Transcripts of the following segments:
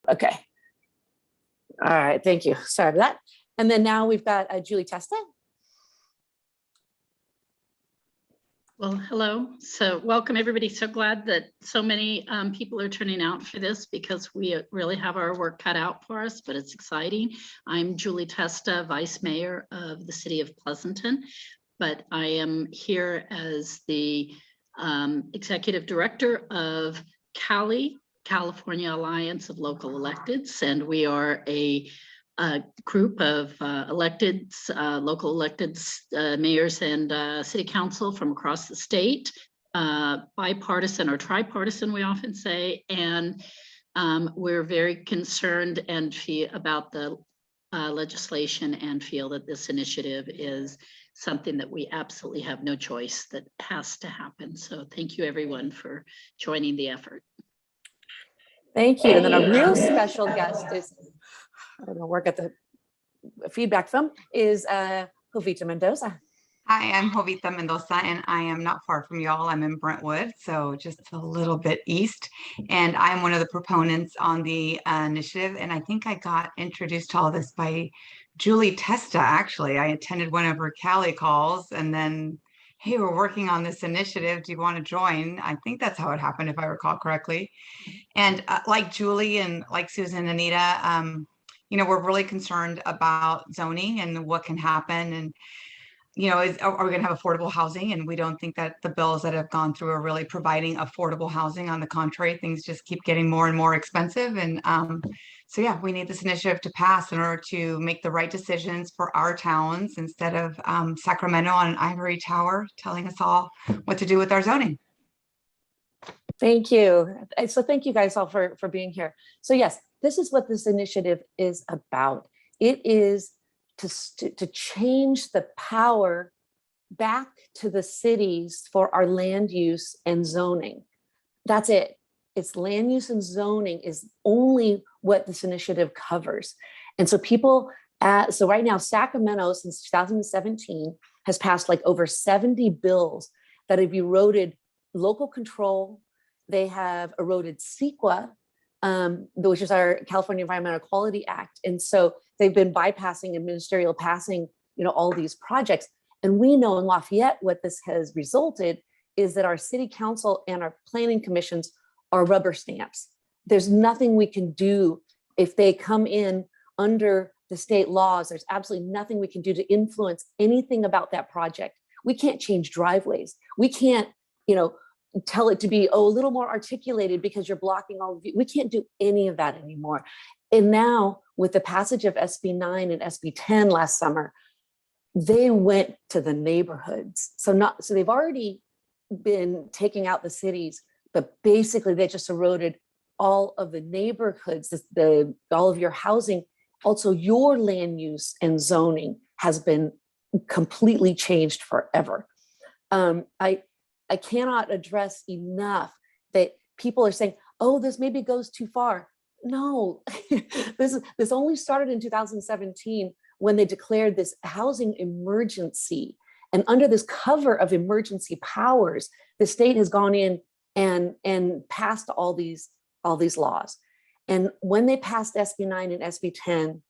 Okay. All right. Thank you. Sorry for that. And then now we've got Julie Testa. Well, hello. So welcome everybody. So glad that so many people are turning out for this because we really have our work cut out for us, but it's exciting. I'm Julie Testa, Vice Mayor of the City of Pleasanton, but I am here as the Executive Director of CALI, California Alliance of Local Electeds, and we are a group of electeds, local electeds, mayors and city council from across the state, bipartisan or tripartisan, we often say, and we're very concerned and about the legislation and feel that this initiative is something that we absolutely have no choice, that has to happen. So thank you everyone for joining the effort. Thank you. And then a real special guest is, I don't know, work at the feedback from, is Jovita Mendoza. Hi, I'm Jovita Mendoza, and I am not far from y'all. I'm in Brentwood, so just a little bit east. And I'm one of the proponents on the initiative. And I think I got introduced to all this by Julie Testa, actually. I attended one of her Cali calls, and then, hey, we're working on this initiative. Do you want to join? I think that's how it happened, if I recall correctly. And like Julie and like Susan and Anita, you know, we're really concerned about zoning and what can happen. And you know, are we going to have affordable housing? And we don't think that the bills that have gone through are really providing affordable housing. On the contrary, things just keep getting more and more expensive. And so, yeah, we need this initiative to pass in order to make the right decisions for our towns instead of Sacramento on an ivory tower telling us all what to do with our zoning. Thank you. So thank you guys all for being here. So yes, this is what this initiative is about. It is to change the power back to the cities for our land use and zoning. That's it. It's land use and zoning is only what this initiative covers. And so people, so right now, Sacramento since 2017 has passed like over 70 bills that have eroded local control. They have eroded CEQA, which is our California Environmental Quality Act. And so they've been bypassing and ministerial passing, you know, all these projects. And we know in Lafayette what this has resulted is that our city council and our planning commissions are rubber stamps. There's nothing we can do if they come in under the state laws. There's absolutely nothing we can do to influence anything about that project. We can't change driveways. We can't, you know, tell it to be, oh, a little more articulated because you're blocking all of you. We can't do any of that anymore. And now with the passage of SB 9 and SB 10 last summer, they went to the neighborhoods. So they've already been taking out the cities, but basically they just eroded all of the neighborhoods, all of your housing. Also, your land use and zoning has been completely changed forever. I cannot address enough that people are saying, oh, this maybe goes too far. No, this only started in 2017 when they declared this housing emergency. And under this cover of emergency powers, the state has gone in and passed all these laws. And when they passed SB 9 and SB 10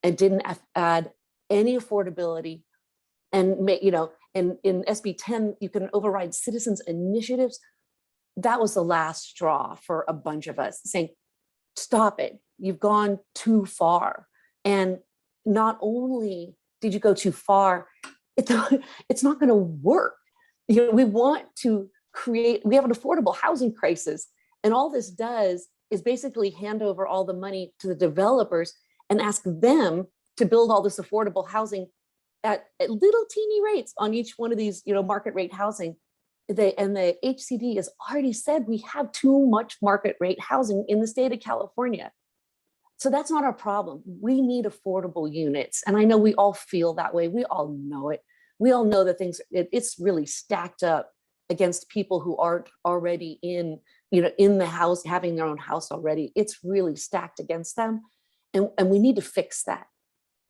and didn't add any affordability, and you know, in SB 10, you can override citizens' initiatives. That was the last straw for a bunch of us, saying, stop it, you've gone too far. And not only did you go too far, it's not gonna work. You know, we want to we have an affordable housing crisis. And all this does is basically hand over all the money to the developers and ask them to build all this affordable housing at little teeny rates on each one of these, you know, market rate housing. And the HCD has already said we have too much market rate housing in the state of California. So that's not our problem. We need affordable units. And I know we all feel that way. We all know it. We all know that it's really stacked up against people who aren't already in the house, having their own house already. It's really stacked against them. And we need to fix that.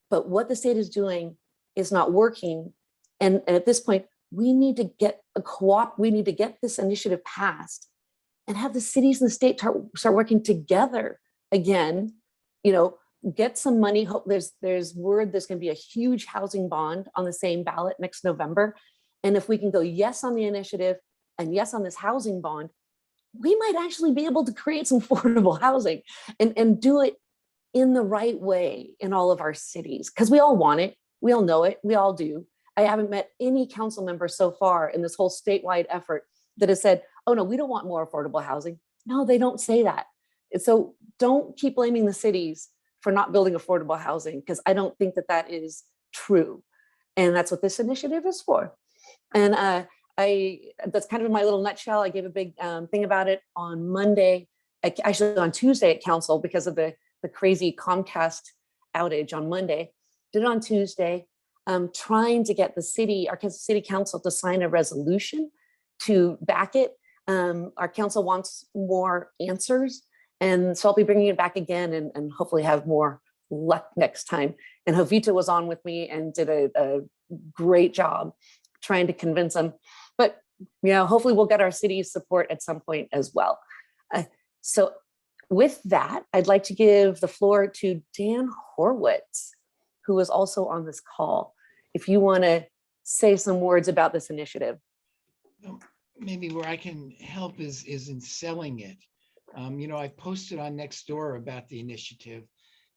But what the state is doing is not working. And at this point, we need to get we need to get this initiative passed and have the cities and the state start working together again, you know, get some money. There's word there's going to be a huge housing bond on the same ballot next November. And if we can go yes on the initiative and yes on this housing bond, we might actually be able to create some affordable housing and do it in the right way in all of our cities, because we all want it. We all know it. We all do. I haven't met any council member so far in this whole statewide effort that has said, oh no, we don't want more affordable housing. No, they don't say that. So don't keep blaming the cities for not building affordable housing, because I don't think that that is true. And that's what this initiative is for. And that's kind of in my little nutshell. I gave a big thing about it on Monday, actually on Tuesday at council, because of the crazy Comcast outage on Monday. Did it on Tuesday, trying to get the city, our city council, to sign a resolution to back it. Our council wants more answers. And so I'll be bringing it back again and hopefully have more luck next time. And Jovita was on with me and did a great job trying to convince them. But you know, hopefully we'll get our city's support at some point as well. So with that, I'd like to give the floor to Dan Horwitz, who is also on this call. If you want to say some words about this initiative. Maybe where I can help is in selling it. You know, I posted on Nextdoor about the initiative,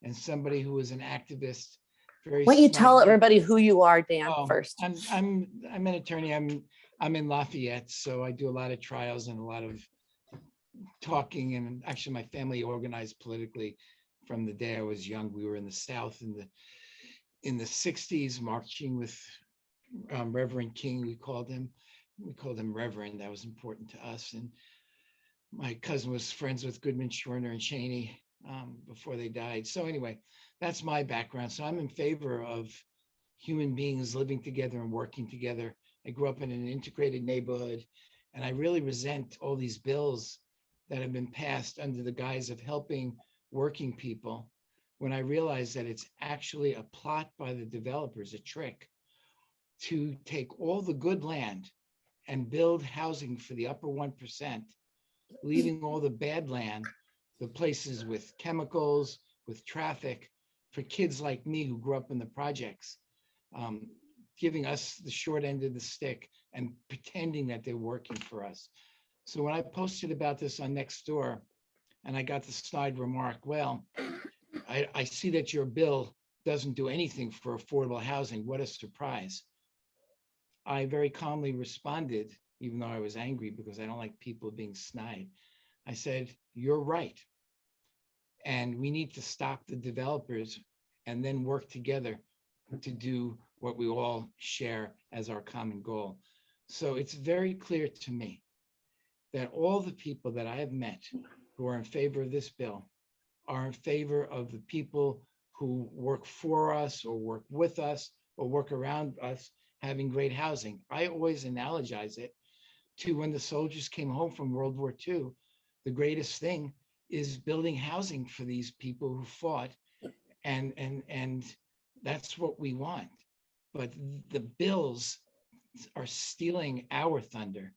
and somebody who was an activist. Why don't you tell everybody who you are, Dan, first? I'm an attorney. I'm in Lafayette, so I do a lot of trials and a lot of talking. And actually, my family organized politically from the day I was young. We were in the South in the 60s, marching with Reverend King. We called him Reverend. That was important to us. And my cousin was friends with Goodman, Schwerner, and Cheney before they died. So anyway, that's my background. So I'm in favor of human beings living together and working together. I grew up in an integrated neighborhood, and I really resent all these bills that have been passed under the guise of helping working people, when I realized that it's actually a plot by the developers, a trick to take all the good land and build housing for the upper 1%, leaving all the bad land, the places with chemicals, with traffic, for kids like me who grew up in the projects, giving us the short end of the stick and pretending that they're working for us. So when I posted about this on Nextdoor, and I got the snide remark, well, I see that your bill doesn't do anything for affordable housing. What a surprise. I very calmly responded, even though I was angry because I don't like people being snide. I said, you're right. And we need to stop the developers and then work together to do what we all share as our common goal. So it's very clear to me that all the people that I have met who are in favor of this bill are in favor of the people who work for us or work with us or work around us having great housing. I always analogize it to when the soldiers came home from World War II. The greatest thing is building housing for these people who fought, and that's what we want. But the bills are stealing our thunder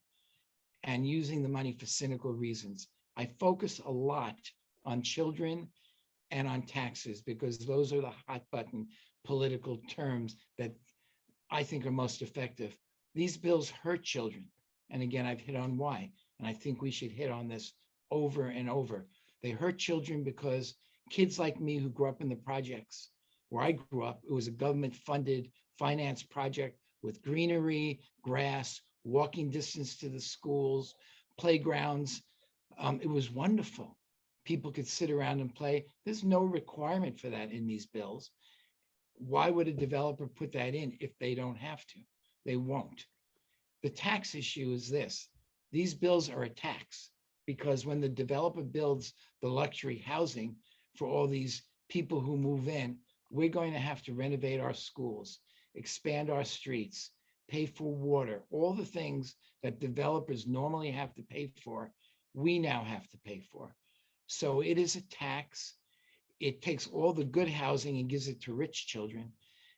and using the money for cynical reasons. I focus a lot on children and on taxes because those are the hot button political terms that I think are most effective. These bills hurt children. And again, I've hit on why. And I think we should hit on this over and over. They hurt children because kids like me who grew up in the projects where I grew up, it was a government funded finance project with greenery, grass, walking distance to the schools, playgrounds. It was wonderful. People could sit around and play. There's no requirement for that in these bills. Why would a developer put that in if they don't have to? They won't. The tax issue is this. These bills are a tax because when the developer builds the luxury housing for all these people who move in, we're going to have to renovate our schools, expand our streets, pay for water, all the things that developers normally have to pay for, we now have to pay for. So it is a tax. It takes all the good housing and gives it to rich children,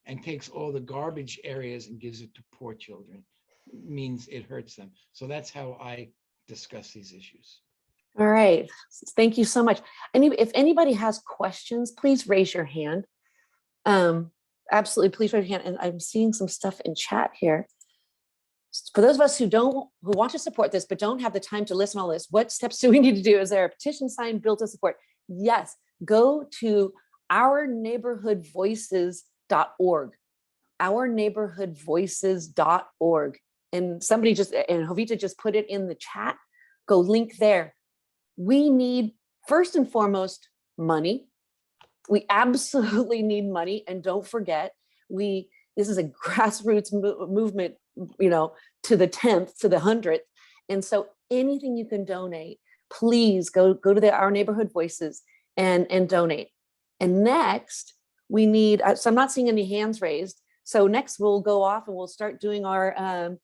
and takes all the garbage areas and gives it to poor children. It means it hurts them. So that's how I discuss these issues. All right. Thank you so much. If anybody has questions, please raise your hand. Absolutely, please raise your hand. And I'm seeing some stuff in chat here. For those of us who want to support this, but don't have the time to listen to all this, what steps do we need to do? Is there a petition sign built to support? Yes, go to ourneighborhoodvoices.org, ourneighborhoodvoices.org. And Jovita just put it in the chat. Go link there. We need, first and foremost, money. We absolutely need money. And don't forget, this is a grassroots movement, to the 10th, to the 100th. And so anything you can donate, please go to Our Neighborhood Voices and donate. And next, we need, so I'm not seeing any hands raised. So next we'll go off and we'll start doing our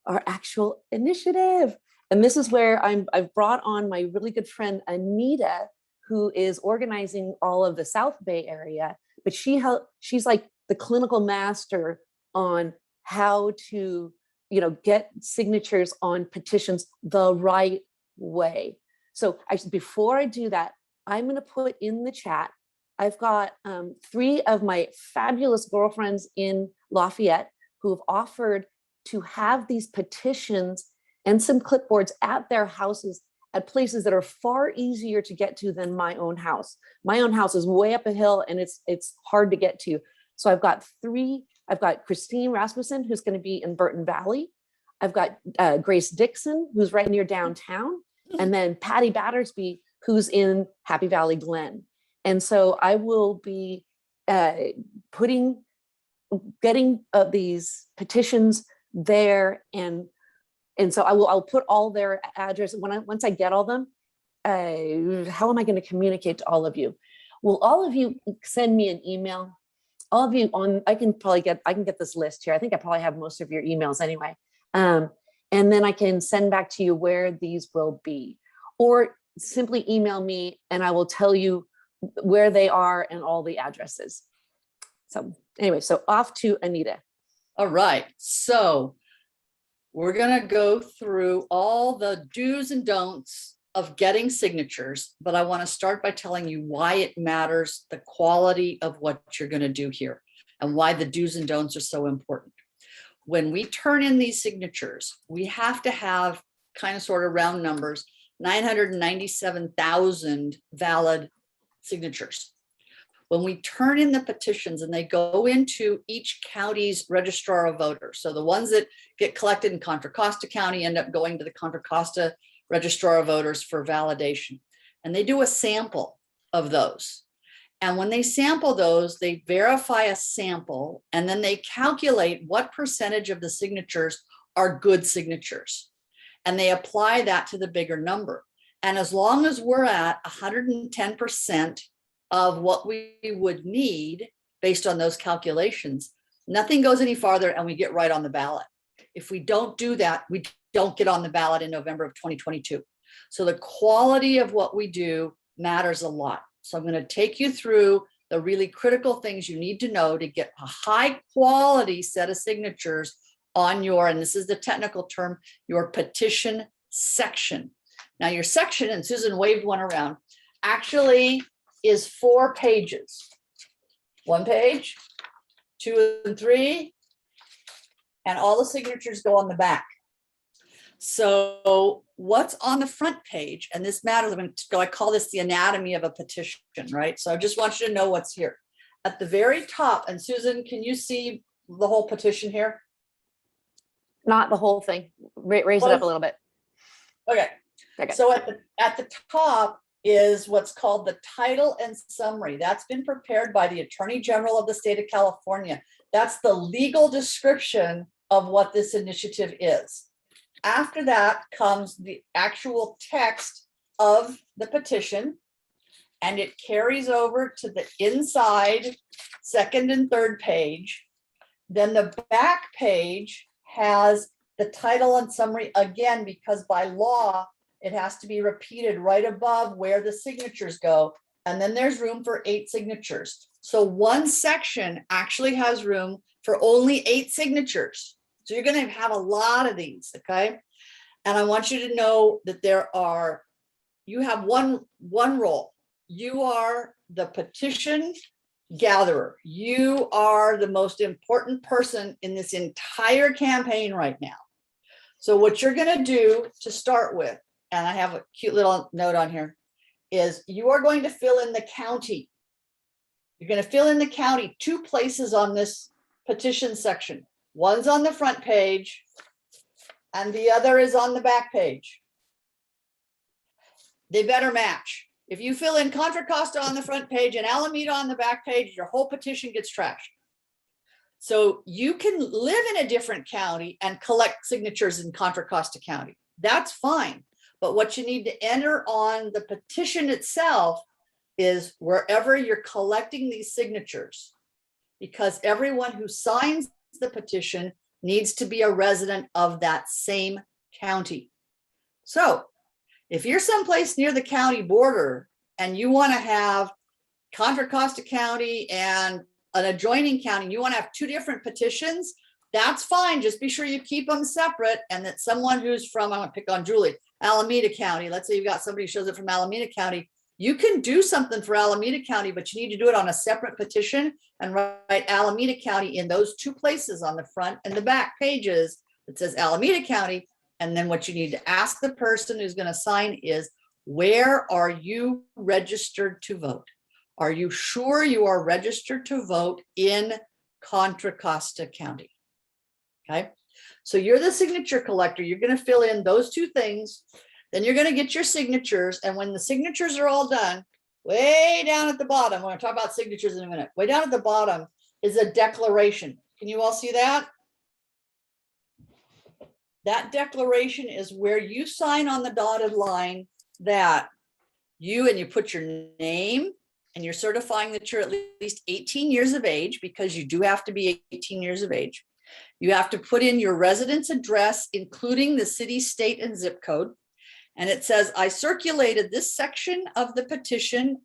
actual initiative. And this is where I've brought on my really good friend, Anita, who is organizing all of the South Bay area, but she's like the clinical master on how to, get signatures on petitions the right way. So before I do that, I'm going to put in the chat, I've got 3 of my fabulous girlfriends in Lafayette who have offered to have these petitions and some clipboards at their houses at places that are far easier to get to than my own house. My own house is way up a hill and it's hard to get to. So I've got 3. I've got Christine Rasmussen, who's going to be in Burton Valley. I've got Grace Dixon, who's right near downtown. And then Patty Battersby, who's in Happy Valley Glen. And so I will be getting these petitions there, and so I'll put all their address once I get all them. How am I going to communicate to all of you? Will all of you send me an email? All of you I can get this list here. I think I probably have most of your emails anyway. And then I can send back to you where these will be, or simply email me and I will tell you where they are and all the addresses. So anyway, so off to Anita. All right, so we're gonna go through all the do's and don'ts of getting signatures, but I want to start by telling you why it matters, the quality of what you're going to do here, and why the do's and don'ts are so important. When we turn in these signatures, we have to have, kind of sort of round numbers, 997,000 valid signatures. When we turn in the petitions and they go into each county's registrar of voters, so the ones that get collected in Contra Costa County end up going to the Contra Costa registrar of voters for validation. And they do a sample of those. And when they sample those, they verify a sample, and then they calculate what percentage of the signatures are good signatures. And they apply that to the bigger number. And as long as we're at 110% of what we would need based on those calculations, nothing goes any farther and we get right on the ballot. If we don't do that, we don't get on the ballot in November of 2022. So the quality of what we do matters a lot. So I'm going to take you through the really critical things you need to know to get a high quality set of signatures on your, and this is the technical term, your petition section. Now your section, and Susan waved one around, actually is 4 pages. 1 page, 2 and 3, and all the signatures go on the back. So what's on the front page, and this matters, I call this the anatomy of a petition, right? So I just want you to know what's here. At the very top, and Susan, can you see the whole petition here? Not the whole thing. Raise it up a little bit. Okay. So at the top is what's called the title and summary. That's been prepared by the Attorney General of the state of California. That's the legal description of what this initiative is. After that comes the actual text of the petition, and it carries over to the inside 2nd and 3rd page. Then the back page has the title and summary again, because by law, it has to be repeated right above where the signatures go. And then there's room for 8 signatures. So one section actually has room for only 8 signatures. So you're going to have a lot of these, okay? And I want you to know that there are you have one role. You are the petition gatherer. You are the most important person in this entire campaign right now. So what you're going to do to start with, and I have a cute little note on here, is you are going to fill in the county. You're going to fill in the county 2 places on this petition section. One's on the front page and the other is on the back page. They better match. If you fill in Contra Costa on the front page and Alameda on the back page, your whole petition gets trashed. So you can live in a different county and collect signatures in Contra Costa County. That's fine. But what you need to enter on the petition itself is wherever you're collecting these signatures, because everyone who signs the petition needs to be a resident of that same county. So if you're someplace near the county border and you want to have Contra Costa County and an adjoining county, you want to have 2 different petitions, that's fine. Just be sure you keep them separate, and that someone who's from, I'm going to pick on Julie, Alameda County. Let's say you've got somebody who shows up from Alameda County. You can do something for Alameda County, but you need to do it on a separate petition and write Alameda County in those 2 places on the front and the back pages that says Alameda County. And then what you need to ask the person who's going to sign is, where are you registered to vote? Are you sure you are registered to vote in Contra Costa County? Okay, so you're the signature collector. You're going to fill in those 2 things. Then you're going to get your signatures. And when the signatures are all done, way down at the bottom, we're going to talk about signatures in a minute. Way down at the bottom is a declaration. Can you all see that? That declaration is where you sign on the dotted line that you put your name, and you're certifying that you're at least 18 years of age, because you do have to be 18 years of age. You have to put in your residence address, including the city, state, and zip code. And it says, I circulated this section of the petition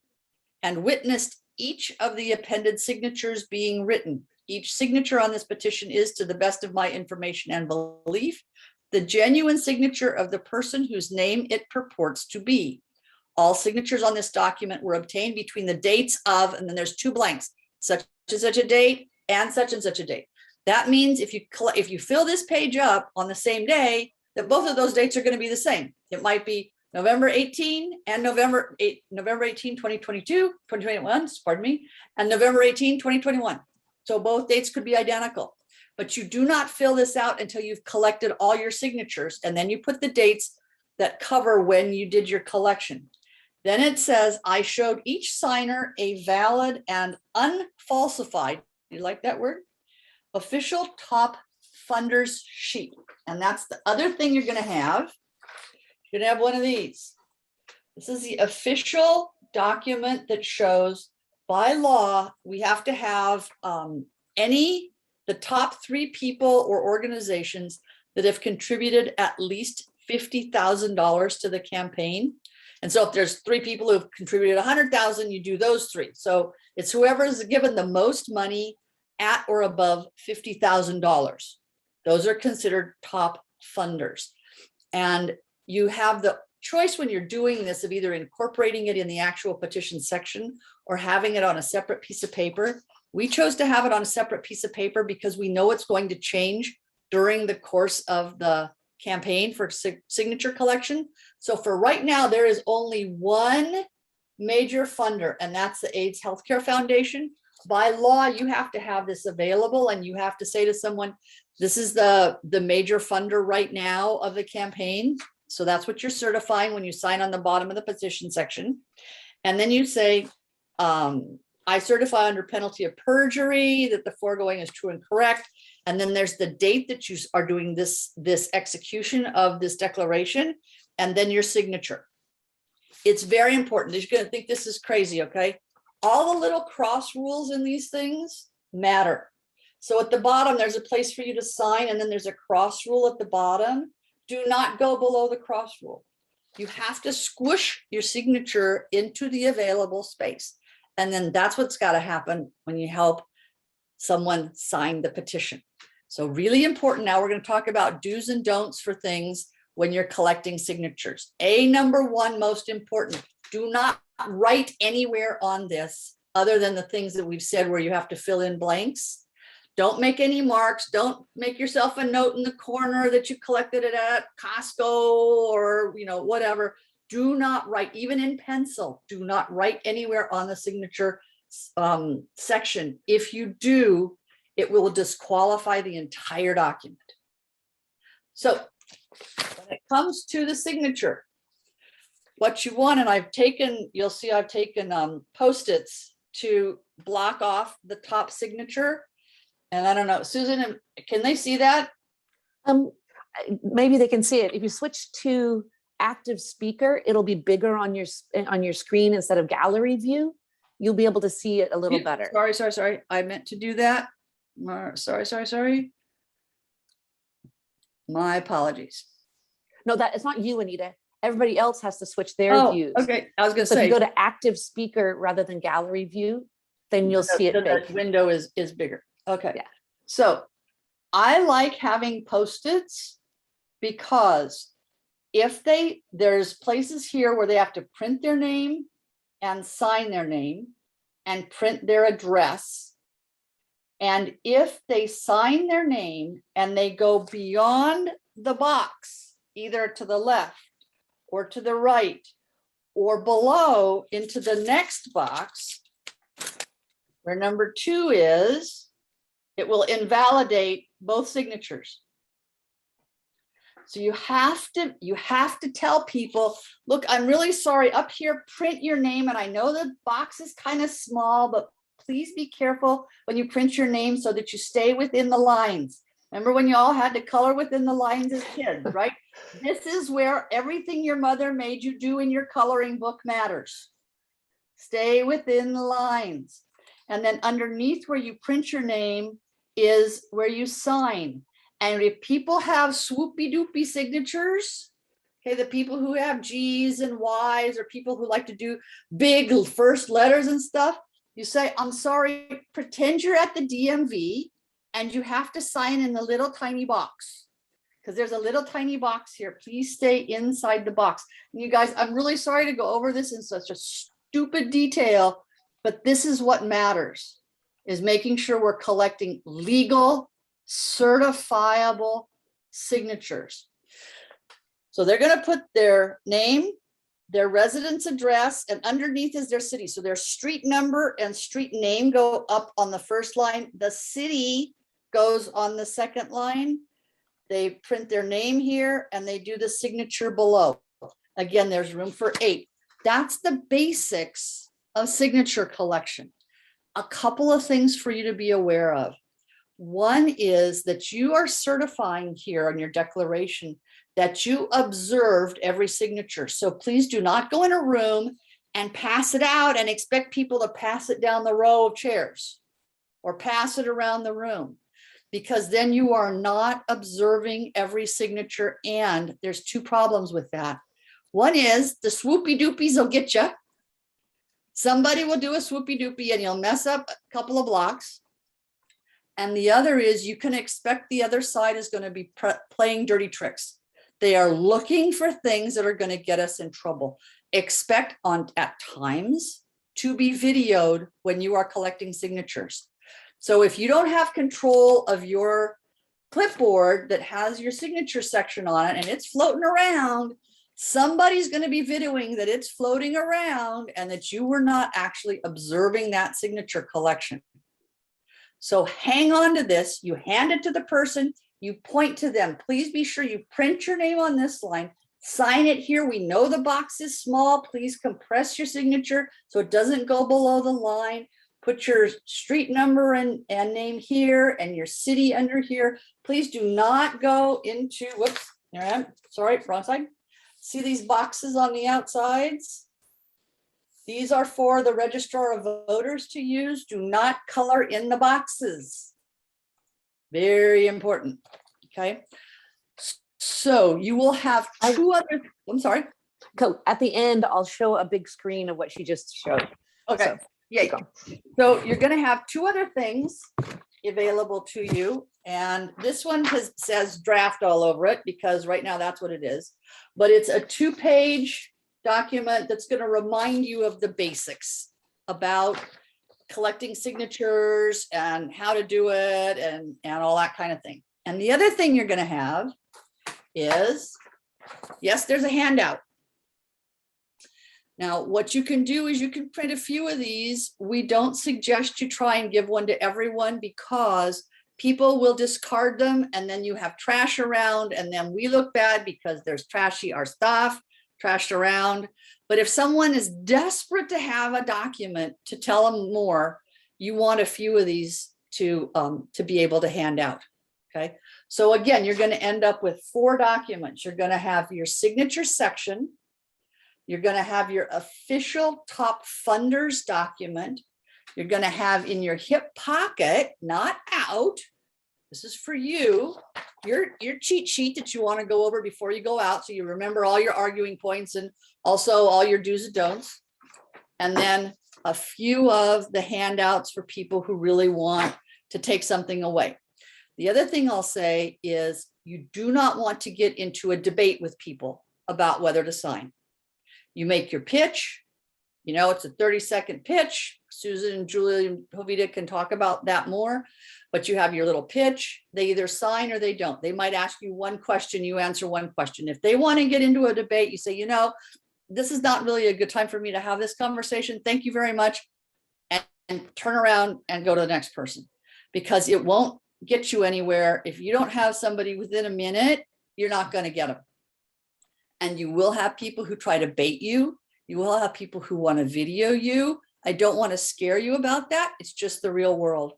and witnessed each of the appended signatures being written. Each signature on this petition is, to the best of my information and belief, the genuine signature of the person whose name it purports to be. All signatures on this document were obtained between the dates of, and then there's 2 blanks, such and such a date and such a date. That means if you fill this page up on the same day, that both of those dates are going to be the same. It might be November 18 and November 18, 2022, 2021, pardon me, and November 18, 2021. So both dates could be identical, but you do not fill this out until you've collected all your signatures. And then you put the dates that cover when you did your collection. Then it says, I showed each signer a valid and unfalsified, you like that word? Official top funders sheet. And that's the other thing you're going to have. You're going to have one of these. This is the official document that shows, by law, we have to have the top 3 people or organizations that have contributed at least $50,000 to the campaign. And so if there's 3 people who have contributed 100,000, you do those 3. So it's whoever is given the most money at or above $50,000. Those are considered top funders. And you have the choice when you're doing this of either incorporating it in the actual petition section or having it on a separate piece of paper. We chose to have it on a separate piece of paper because we know it's going to change during the course of the campaign for signature collection. So for right now, there is only one major funder, and that's the AIDS Healthcare Foundation. By law, you have to have this available, and you have to say to someone, this is the major funder right now of the campaign. So that's what you're certifying when you sign on the bottom of the petition section. And then you say, I certify under penalty of perjury that the foregoing is true and correct. And then there's the date that you are doing this execution of this declaration, and then your signature. It's very important. You're going to think this is crazy, okay? All the little cross rules in these things matter. So at the bottom, there's a place for you to sign, and then there's a cross rule at the bottom. Do not go below the cross rule. You have to squish your signature into the available space. And then that's what's got to happen when you help someone sign the petition. So really important. Now we're going to talk about do's and don'ts for things when you're collecting signatures. Number one, most important, do not write anywhere on this other than the things that we've said where you have to fill in blanks. Don't make any marks. Don't make yourself a note in the corner that you collected it at Costco or, whatever. Do not write, even in pencil, do not write anywhere on the signature section. If you do, it will disqualify the entire document. So when it comes to the signature, what you want, and you'll see I've taken Post-its to block off the top signature. And I don't know, Susan, can they see that? Maybe they can see it. If you switch to active speaker, it'll be bigger on your screen instead of gallery view. You'll be able to see it a little better. Sorry. I meant to do that. Sorry. My apologies. No, that it's not you, Anita. Everybody else has to switch their views. Okay. I was going to So if say, you go to active speaker rather than gallery view, then you'll see it big. the window is bigger. Okay. Yeah. So I like having Post-its because there's places here where they have to print their name and sign their name and print their address. And if they sign their name and they go beyond the box, either to the left or to the right or below into the next box, where number 2 is, it will invalidate both signatures. So you have to tell people, look, I'm really sorry, up here, print your name. And I know the box is kind of small, but please be careful when you print your name so that you stay within the lines. Remember when you all had to color within the lines as kids, right? This is where everything your mother made you do in your coloring book matters. Stay within the lines. And then underneath where you print your name is where you sign. And if people have swoopy doopy signatures, okay, the people who have G's and Y's or people who like to do big first letters and stuff, you say, I'm sorry, pretend you're at the DMV and you have to sign in the little tiny box because there's a little tiny box here. Please stay inside the box. And you guys, I'm really sorry to go over this in such a stupid detail, but this is what matters, is making sure we're collecting legal, certifiable signatures. So they're going to put their name, their residence address, and underneath is their city. So their street number and street name go up on the first line. The city goes on the second line. They print their name here and they do the signature below. Again, there's room for 8. That's the basics of signature collection. A couple of things for you to be aware of. One is that you are certifying here on your declaration that you observed every signature. So please do not go in a room and pass it out and expect people to pass it down the row of chairs or pass it around the room, because then you are not observing every signature. And there's 2 problems with that. One is the swoopy doopies will get you. Somebody will do a swoopy doopy and you'll mess up a couple of blocks. And the other is you can expect the other side is going to be playing dirty tricks. They are looking for things that are going to get us in trouble. Expect at times to be videoed when you are collecting signatures. So if you don't have control of your clipboard that has your signature section on it and it's floating around, somebody's going to be videoing that it's floating around and that you were not actually observing that signature collection. So hang on to this. You hand it to the person. You point to them. Please be sure you print your name on this line. Sign it here. We know the box is small. Please compress your signature so it doesn't go below the line. Put your street number and name here and your city under here. Please do not go into, whoops, there I am. Sorry, wrong side. See these boxes on the outsides? These are for the registrar of voters to use. Do not color in the boxes. Very important. Okay. So you will have 2 other, I'm sorry. At the end, I'll show a big screen of what she just showed. Okay. So, Yeah. So you're going to have 2 other things. available to you. And this one says draft all over it because right now that's what it is. But it's a 2-page document that's going to remind you of the basics about collecting signatures and how to do it and all that kind of thing. And the other thing you're going to have is, yes, there's a handout. Now, what you can do is you can print a few of these. We don't suggest you try and give one to everyone because people will discard them and then you have trash around and then we look bad because there's our stuff trashed around. But if someone is desperate to have a document to tell them more, you want a few of these to be able to hand out. Okay. So again, you're going to end up with 4 documents. You're going to have your signature section. You're going to have your official top funders document. You're going to have in your hip pocket, not out. This is for you, your cheat sheet that you want to go over before you go out. So you remember all your arguing points and also all your do's and don'ts. And then a few of the handouts for people who really want to take something away. The other thing I'll say is you do not want to get into a debate with people about whether to sign. You make your pitch, you know, it's a 30-second pitch. Susan and Julie and Jovita can talk about that more, but you have your little pitch. They either sign or they don't. They might ask you one question, you answer one question. If they want to get into a debate, you say, you know, this is not really a good time for me to have this conversation. Thank you very much. And turn around and go to the next person because it won't get you anywhere. If you don't have somebody within a minute, you're not going to get them. And you will have people who try to bait you. You will have people who want to video you. I don't want to scare you about that. It's just the real world.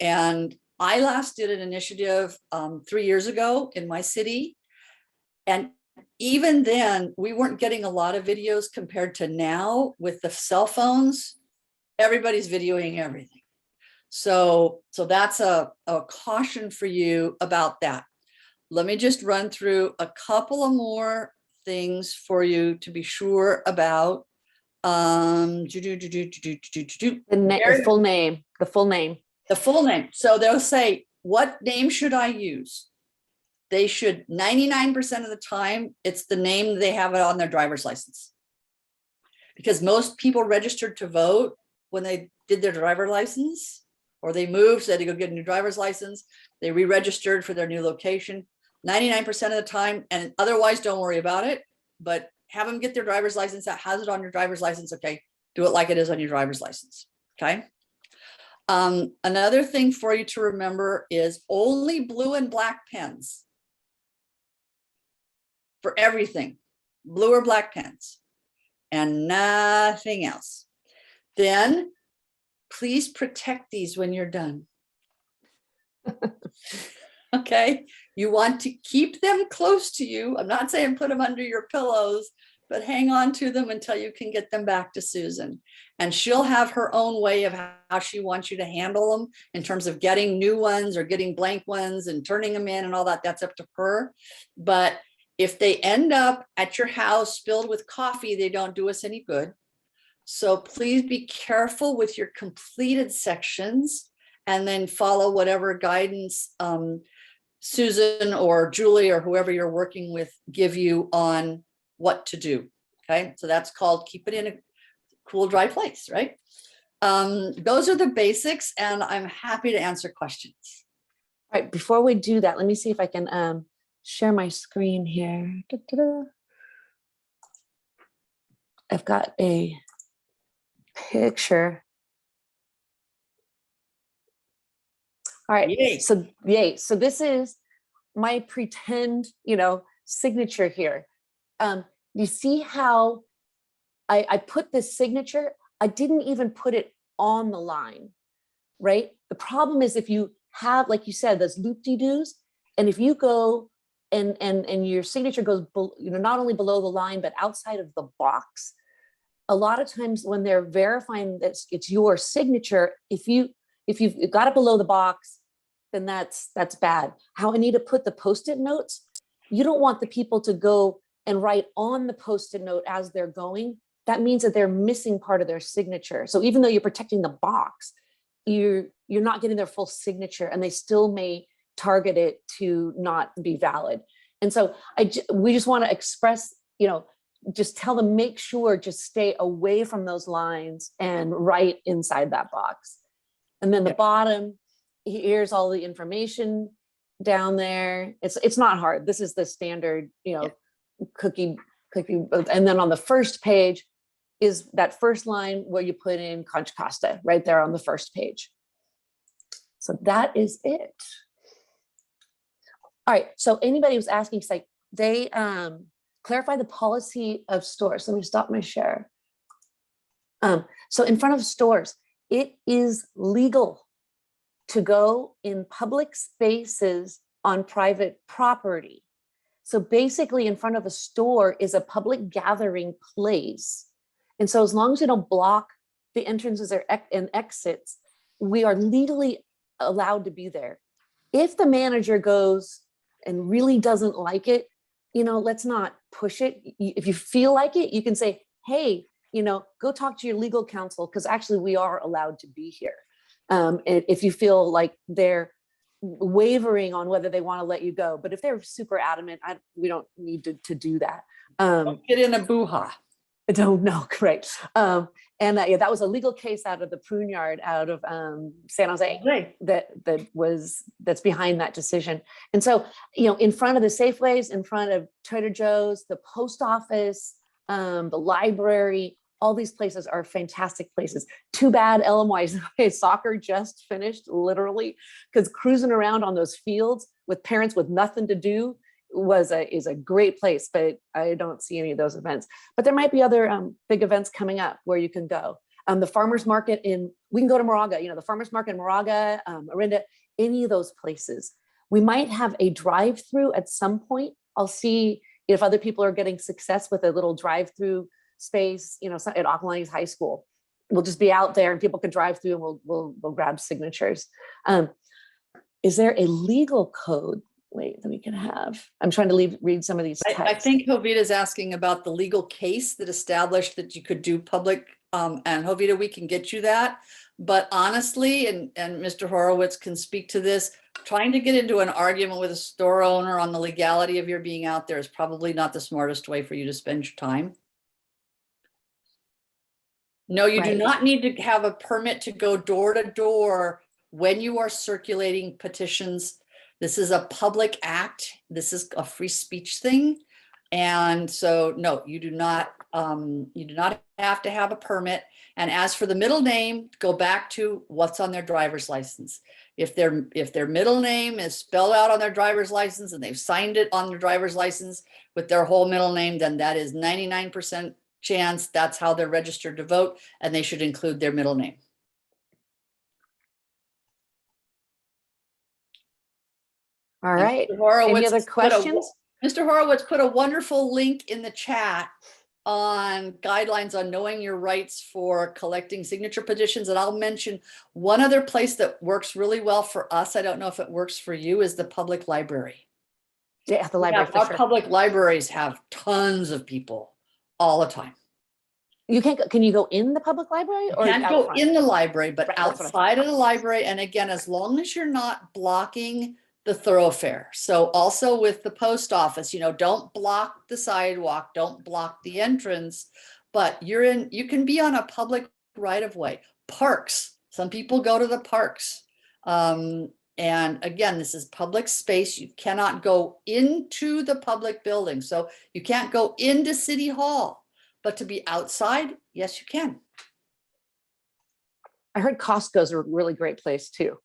And I last did an initiative 3 years ago in my city. And even then, we weren't getting a lot of videos compared to now with the cell phones. Everybody's videoing everything. So that's a caution for you about that. Let me just run through a couple of more things for you to be sure about. The full name. The full name. So they'll say, what name should I use? They should 99% of the time, it's the name they have it on their driver's license. Because most people registered to vote when they did their driver's license or they moved, so they had to go get a new driver's license. They re-registered for their new location. 99% of the time, and otherwise don't worry about it, but have them get their driver's license that has it on your driver's license. Okay, do it like it is on your driver's license. Okay. Another thing for you to remember is only blue and black pens for everything, blue or black pens and nothing else. Then please protect these when you're done. Okay, you want to keep them close to you. I'm not saying put them under your pillows, but hang on to them until you can get them back to Susan. And she'll have her own way of how she wants you to handle them in terms of getting new ones or getting blank ones and turning them in and all that. That's up to her. But if they end up at your house spilled with coffee, they don't do us any good. So please be careful with your completed sections and then follow whatever guidance Susan or Julie or whoever you're working with give you on what to do. Okay, so that's called keep it in a cool, dry place, right? Those are the basics, and I'm happy to answer questions. All right, before we do that, let me see if I can share my screen here. I've got a picture. All right, Yay. so yay. So this is my pretend, signature here. You see how I put this signature, I didn't even put it on the line, right? The problem is if you have, like you said, those loop-de-doos, and if you go and your signature goes, not only below the line, but outside of the box, a lot of times when they're verifying that it's your signature, if you've got it below the box, then that's bad. How I need to put the Post-it notes, you don't want the people to go and write on the Post-it note as they're going. That means that they're missing part of their signature. So even though you're protecting the box, you're not getting their full signature, and they still may target it to not be valid. And so we just want to express, just tell them, make sure, just stay away from those lines and write inside that box. And then the bottom, here's all the information down there. It's not hard. This is the standard, cookie. And then on the first page is that first line where you put in Contra Costa right there on the first page. So that is it. All right. So anybody was asking, it's like they clarify the policy of stores. Let me stop my share. So in front of stores, it is legal to go in public spaces on private property. So basically in front of a store is a public gathering place. And so as long as you don't block the entrances and exits, we are legally allowed to be there. If the manager goes and really doesn't like it, let's not push it. If you feel like it, you can say, hey, go talk to your legal counsel, because actually we are allowed to be here. If you feel like they're wavering on whether they want to let you go, but if they're super adamant, we don't need to do that. Don't get in a boo-ha. I don't know, correct. That was a legal case out of the Prune Yard out of San Jose Right. that's behind that decision. And so, in front of the Safeways, in front of Trader Joe's, the post office, the library, all these places are fantastic places. Too bad LMY's soccer just finished, literally, because cruising around on those fields with parents with nothing to do is a great place, but I don't see any of those events. But there might be other big events coming up where you can go. The farmers market we can go to Moraga, the farmers market in Moraga, Orinda, any of those places. We might have a drive-through at some point. I'll see if other people are getting success with a little drive-through space, at Auckland High School. We'll just be out there and people can drive through and we'll grab signatures. Is there a legal code? Wait, that we can have. I'm trying to read some of these texts. I think Jovita is asking about the legal case that established that you could do public, and Jovita, we can get you that. But honestly, and Mr. Horowitz can speak to this, trying to get into an argument with a store owner on the legality of your being out there is probably not the smartest way for you to spend your time. No, you do not need to have a permit to go door to door when you are circulating petitions. This is a public act. This is a free speech thing. And so, no, you do not have to have a permit. And as for the middle name, go back to what's on their driver's license. If their middle name is spelled out on their driver's license and they've signed it on their driver's license with their whole middle name, then that is 99% chance that's how they're registered to vote, and they should include their middle name. All right. Any other questions? Mr. Horowitz put a wonderful link in the chat on guidelines on knowing your rights for collecting signature petitions. And I'll mention one other place that works really well for us. I don't know if it works for you, is the public library. Yeah, the library. Our public libraries have tons of people all the time. Can you go in the public library? Or you can't go in the library, but right, outside of the library. And again, as long as you're not blocking the thoroughfare. So also with the post office, don't block the sidewalk, don't block the entrance, but you can be on a public right of way. Parks, some people go to the parks. And again, this is public space. You cannot go into the public building. So you can't go into City Hall, but to be outside, yes, you can. I heard Costco's a really great place too.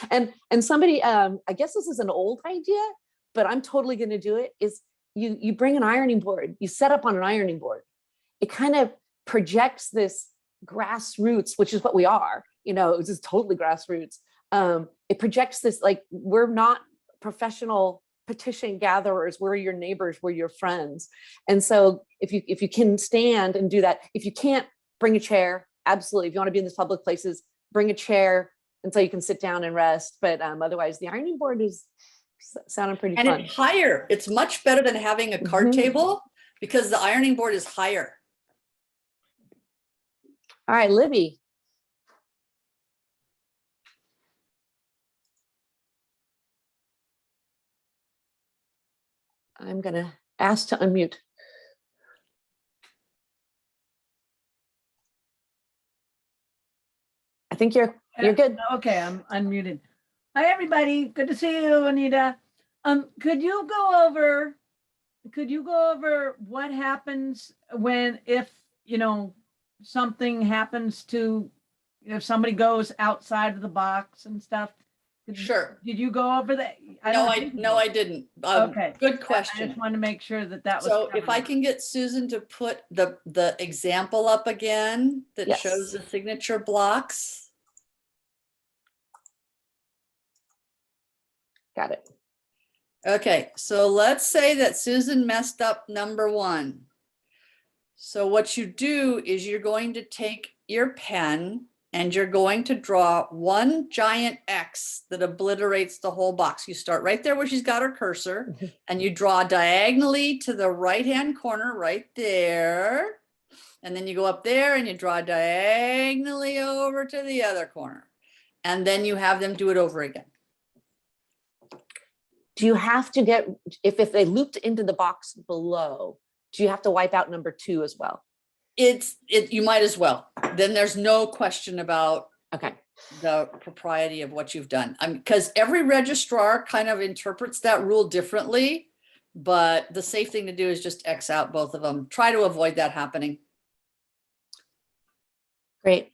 and somebody, I guess this is an old idea, but I'm totally going to do it, is you bring an ironing board, you set up on an ironing board. It kind of projects this grassroots, which is what we are, it's just totally grassroots. It projects this, like, we're not professional petition gatherers, we're your neighbors, we're your friends. And so if you can stand and do that, if you can't, bring a chair, absolutely. If you want to be in these public places, bring a chair until you can sit down and rest. But otherwise, the ironing board is sounding pretty fun. And it's higher. It's much better than having a card table, because the ironing board is higher. All right, Libby. I'm gonna ask to unmute. I think you're good. Okay, I'm unmuted. Hi, everybody. Good to see you, Anita. Could you go over what happens if something happens to, if somebody goes outside of the box and stuff? Sure. Did you go over that? No, I didn't. Okay. Good I question. just wanted to make sure that was. So if I covered. can get Susan to put the example up again that Yes. shows the signature blocks. Got it. Okay, so let's say that Susan messed up number 1. So what you do is you're going to take your pen and you're going to draw one giant X that obliterates the whole box. You start right there where she's got her cursor and you draw diagonally to the right-hand corner right there. And then you go up there and you draw diagonally over to the other corner. And then you have them do it over again. Do you have to get, if they looped into the box below, do you have to wipe out number 2 as well? You might as well. Then there's no question about Okay. the propriety of what you've done. Because every registrar kind of interprets that rule differently, but the safe thing to do is just X out both of them. Try to avoid that happening. Great.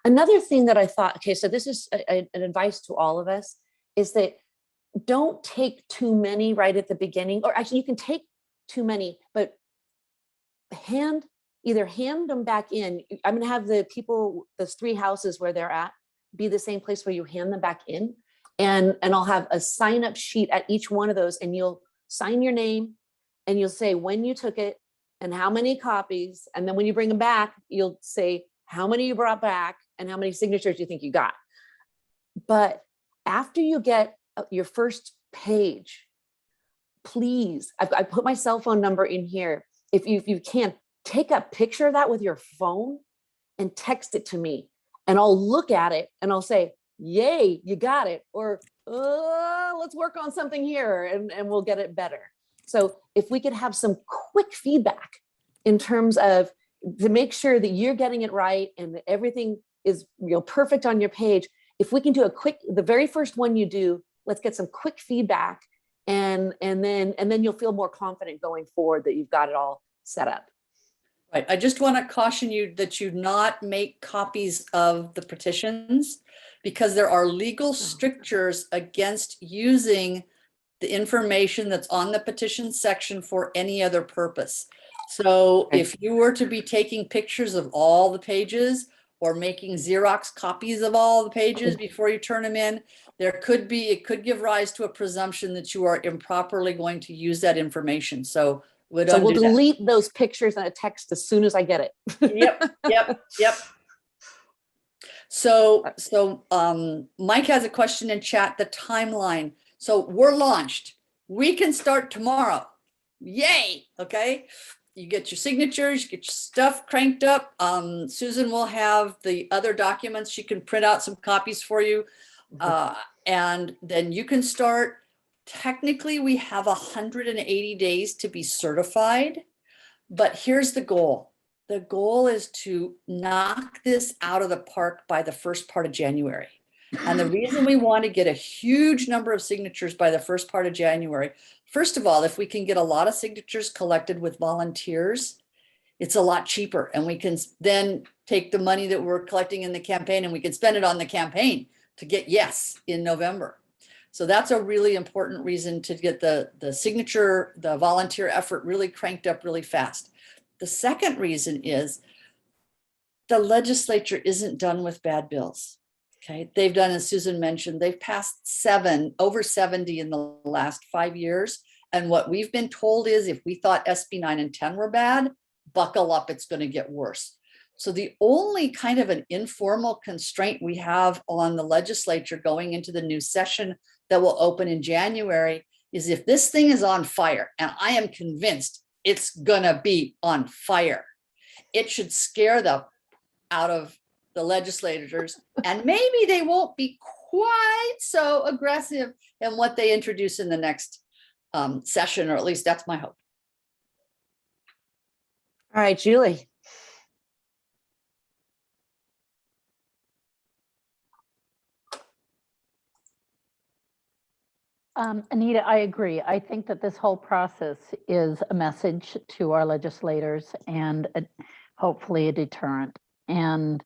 Another thing that I thought, okay, so this is an advice to all of us, is that don't take too many right at the beginning, or actually you can take too many, but either hand them back in. I'm gonna have the people, those 3 houses where they're at, be the same place where you hand them back in. And I'll have a sign up sheet at each one of those, and you'll sign your name and you'll say when you took it and how many copies. And then when you bring them back, you'll say how many you brought back and how many signatures you think you got. But after you get your first page, please, I put my cell phone number in here. If you can, take a picture of that with your phone and text it to me, and I'll look at it and I'll say, yay, you got it, or let's work on something here and we'll get it better. So if we could have some quick feedback in terms of, to make sure that you're getting it right and that everything is perfect on your page, if we can do the very first one you do, let's get some quick feedback, and then you'll feel more confident going forward that you've got it all set up. Right. I just want to caution you that you not make copies of the petitions, because there are legal strictures against using the information that's on the petition section for any other purpose. So if you were to be taking pictures of all the pages or making Xerox copies of all the pages before you turn them in, it could give rise to a presumption that you are improperly going to use that information. So we'll delete those pictures and a text as soon as I get it. Yep. So Mike has a question in chat, the timeline. So we're launched. We can start tomorrow. Yay. Okay. You get your signatures, you get your stuff cranked up. Susan will have the other documents. She can print out some copies for you. And then you can start. Technically, we have 180 days to be certified, but here's the goal. The goal is to knock this out of the park by the first part of January. And the reason we want to get a huge number of signatures by the first part of January, first of all, if we can get a lot of signatures collected with volunteers, it's a lot cheaper. And we can then take the money that we're collecting in the campaign and we can spend it on the campaign to get yes in November. So that's a really important reason to get the signature, the volunteer effort really cranked up really fast. The second reason is the legislature isn't done with bad bills. Okay, they've done, as Susan mentioned, they've passed over 70 in the last 5 years. And what we've been told is if we thought SB 9 and 10 were bad, buckle up, it's going to get worse. So the only kind of an informal constraint we have on the legislature going into the new session that will open in January is if this thing is on fire, and I am convinced it's gonna be on fire, it should scare the out of the legislators, and maybe they won't be quite so aggressive in what they introduce in the next session, or at least that's my hope. All right, Julie. Anita, I agree. I think that this whole process is a message to our legislators and hopefully a deterrent. And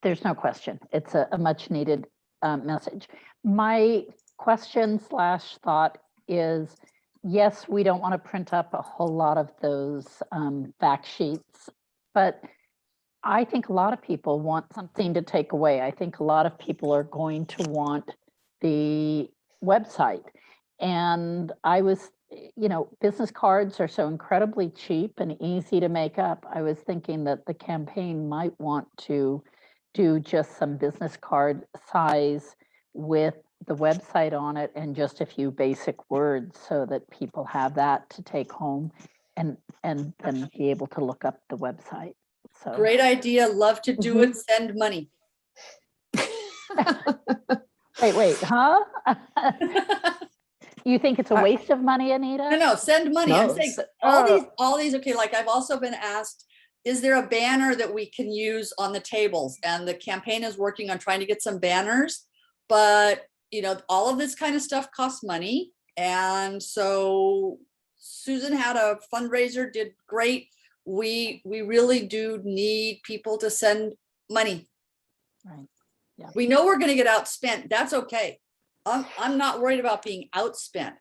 there's no question, it's a much needed message. My question / thought is, yes, we don't want to print up a whole lot of those fact sheets, but I think a lot of people want something to take away. I think a lot of people are going to want the website. And I was, business cards are so incredibly cheap and easy to make up. I was thinking that the campaign might want to do just some business card size with the website on it and just a few basic words so that people have that to take home and then be able to look up the website. So Great idea. Love to do it. Send money. wait, huh? You think it's a waste of money, Anita? No, send money. I'm No, saying s- all these, okay, like I've also been asked, is there a banner that we can use on the tables? And the campaign is working on trying to get some banners, but all of this kind of stuff costs money. And so Susan had a fundraiser, did great. We really do need people to send money. Right. Yeah. We know we're going to get outspent. That's okay. I'm not worried about being outspent.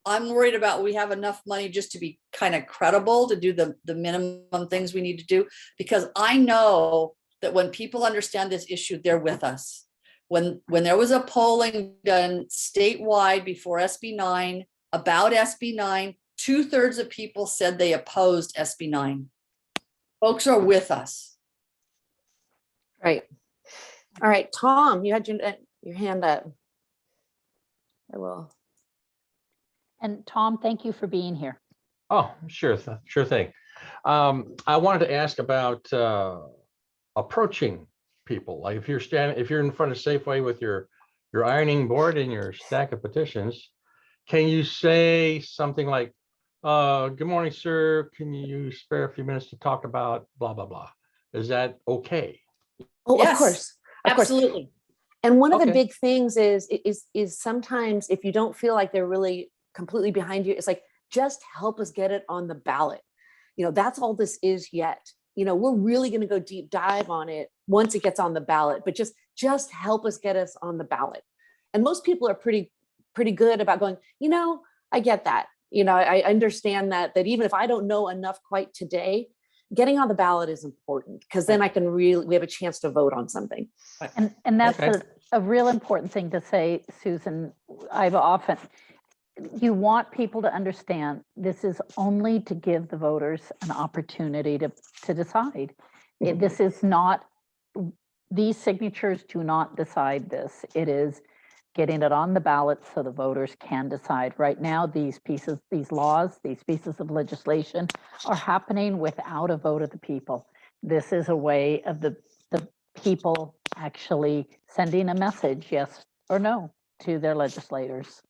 I'm worried about we have enough money just to be kind of credible to do the minimum things we need to do, because I know that when people understand this issue, they're with us. When there was a polling done statewide before SB 9 about SB 9, 2/3 of people said they opposed SB 9. Folks are with us. Right. All right, Tom, you had your hand up. I will. And Tom, thank you for being here. Oh, sure thing. I wanted to ask about approaching people. Like if you're in front of Safeway with your ironing board and your stack of petitions, can you say something like, good morning, sir, can you spare a few minutes to talk about blah, blah, blah? Is that okay? Oh, Yes, of course. Of course. absolutely. And one of the Okay. big things is sometimes if you don't feel like they're really completely behind you, it's like, just help us get it on the ballot. That's all this is yet. We're really going to go deep dive on it once it gets on the ballot, but just help us get us on the ballot. And most people are pretty good about going, I get that. I understand that even if I don't know enough quite today, getting on the ballot is important, because then we have a chance to vote on something. And that's Okay. a real important thing to say, Susan. You want people to understand this is only to give the voters an opportunity to decide. This is not, these signatures do not decide this. It is getting it on the ballot so the voters can decide. Right now, these laws, these pieces of legislation are happening without a vote of the people. This is a way of the people actually sending a message, yes or no, to their legislators.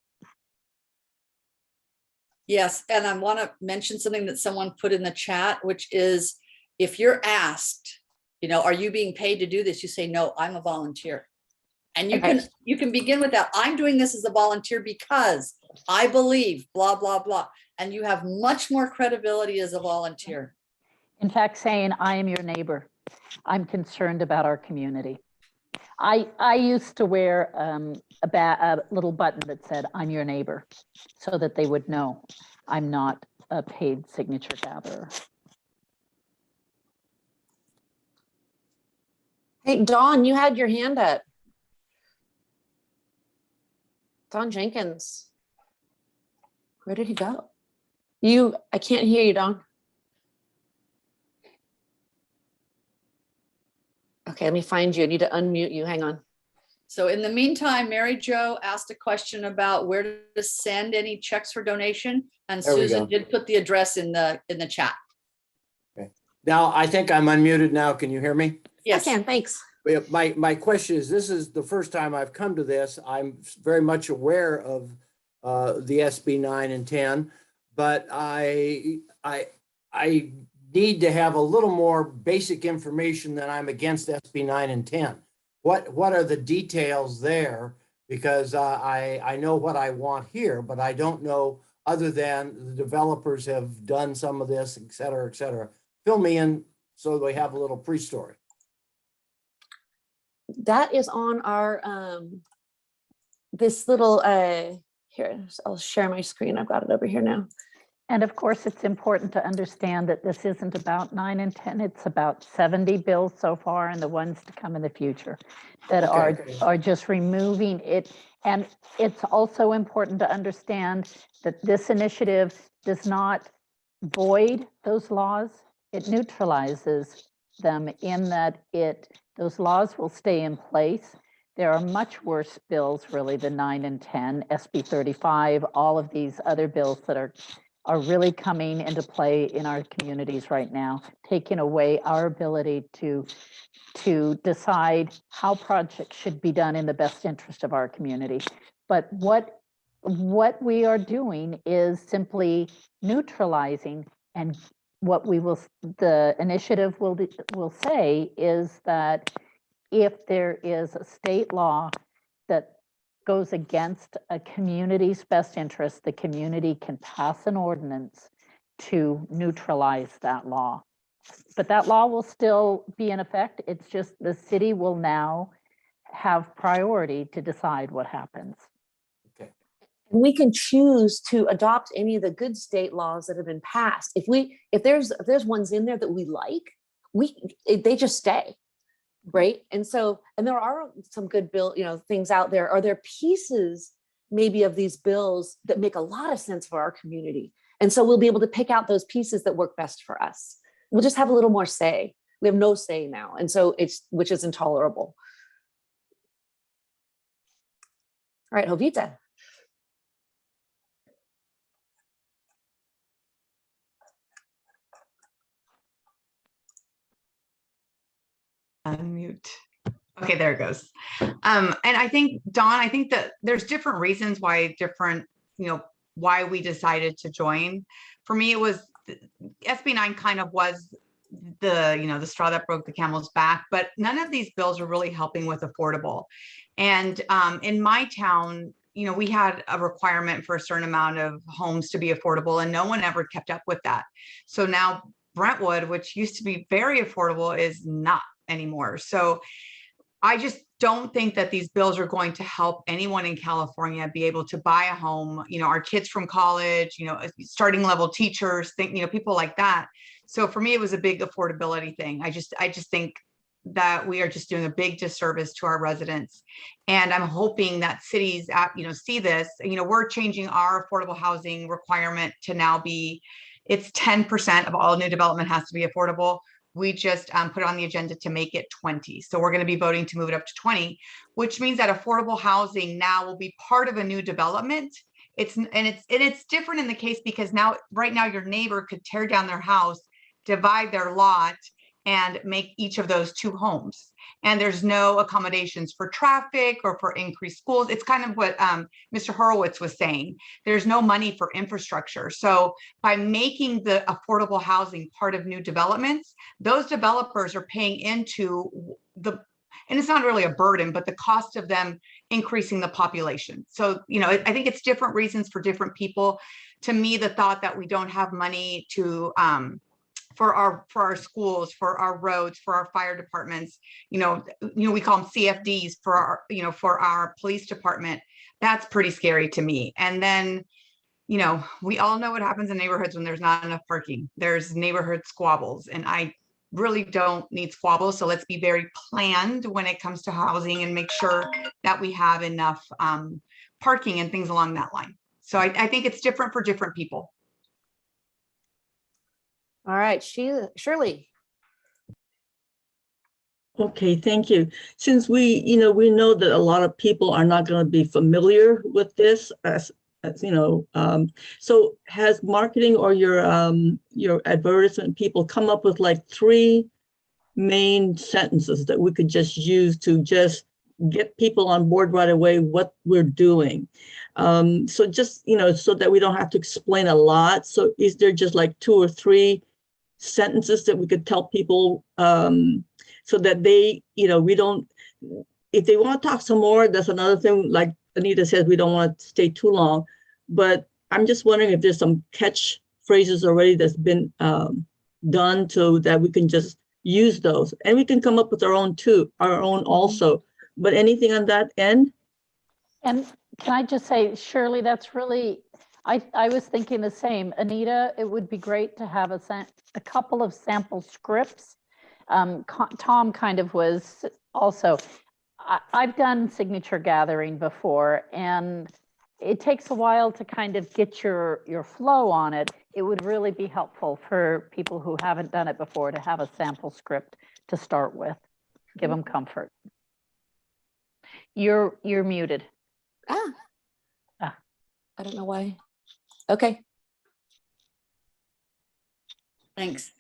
Yes, and I want to mention something that someone put in the chat, which is, if you're asked, are you being paid to do this? You say, no, I'm a volunteer. And you can begin with that. I'm doing this as a volunteer because I believe blah, blah, blah. And you have much more credibility as a volunteer. In fact, saying, I am your neighbor. I'm concerned about our community. I used to wear a little button that said, I'm your neighbor, so that they would know I'm not a paid signature gatherer. Hey, Dawn, you had your hand up. Don Jenkins. Where did he go? I can't hear you, Don. Okay, let me find you. I need to unmute you. Hang on. So in the meantime, Mary Jo asked a question about where to send any checks for donation. And There we Susan go. did put the address in the chat. Now, I think I'm unmuted now. Can you hear me? Yes. I can, thanks. My question is, this is the first time I've come to this. I'm very much aware of the SB 9 and 10, but I need to have a little more basic information that I'm against SB 9 and 10. What are the details there? Because I know what I want here, but I don't know, other than the developers have done some of this, et cetera, et cetera. Fill me in so we have a little pre-story. That is on our, this little, here, I'll share my screen. I've got it over here now. And of course, it's important to understand that this isn't about 9 and 10. It's about 70 bills so far and the ones to come in the future that are just removing it. And it's also important to understand that this initiative does not void those laws. It neutralizes them in that those laws will stay in place. There are much worse bills really than 9 and 10, SB 35, all of these other bills that are really coming into play in our communities right now, taking away our ability to decide how projects should be done in the best interest of our community. But what we are doing is simply neutralizing, and what the initiative will say is that if there is a state law that goes against a community's best interest, the community can pass an ordinance to neutralize that law. But that law will still be in effect. It's just the city will now have priority to decide what happens. Okay. And we can choose to adopt any of the good state laws that have been passed. If there's ones in there that we like, they just stay. Right. And there are some good things out there. Are there pieces maybe of these bills that make a lot of sense for our community? And so we'll be able to pick out those pieces that work best for us. We'll just have a little more say. We have no say now. And so which is intolerable. All right, Jovita. Unmute. Okay, there it goes. And I think, Dawn, I think that there's different reasons why why we decided to join. For me, it was SB 9 kind of was the straw that broke the camel's back, but none of these bills are really helping with affordable. And in my town, we had a requirement for a certain amount of homes to be affordable, and no one ever kept up with that. So now Brentwood, which used to be very affordable, is not anymore. So I just don't think that these bills are going to help anyone in California be able to buy a home, our kids from college, starting level teachers, people like that. So for me, it was a big affordability thing. I just think that we are just doing a big disservice to our residents. And I'm hoping that cities, see this. We're changing our affordable housing requirement to now be, it's 10% of all new development has to be affordable. We just put it on the agenda to make it 20. So we're going to be voting to move it up to 20, which means that affordable housing now will be part of a new development. It's different in the case because right now your neighbor could tear down their house, divide their lot, and make each of those 2 homes. And there's no accommodations for traffic or for increased schools. It's kind of what Mr. Horowitz was saying. There's no money for infrastructure. So by making the affordable housing part of new developments, those developers are paying into and it's not really a burden, but the cost of them increasing the population. So, I think it's different reasons for different people. To me, the thought that we don't have money to for our schools, for our roads, for our fire departments, we call them CFDs for our police department. That's pretty scary to me. And then, we all know what happens in neighborhoods when there's not enough parking. There's neighborhood squabbles, and I really don't need squabbles. So let's be very planned when it comes to housing and make sure that we have enough parking and things along that line. So I think it's different for different people. All right, Shirley. Okay, thank you. Since we know that a lot of people are not going to be familiar with this, so has marketing or your advertisement people come up with like 3 main sentences that we could just use to just get people on board right away what we're doing. So just, so that we don't have to explain a lot. So is there just like 2 or 3 sentences that we could tell people so that they, we don't, if they want to talk some more, that's another thing. Like Anita says, we don't want to stay too long, but I'm just wondering if there's some catch phrases already that's been done so that we can just use those, and we can come up with our own also. But anything on that end? And can I just say, Shirley, that's really, I was thinking the same. Anita, it would be great to have a couple of sample scripts. Tom kind of was also, I've done signature gathering before, and it takes a while to kind of get your flow on it. It would really be helpful for people who haven't done it before to have a sample script to start with, give them comfort. You're muted. I don't know why. Okay. Thanks.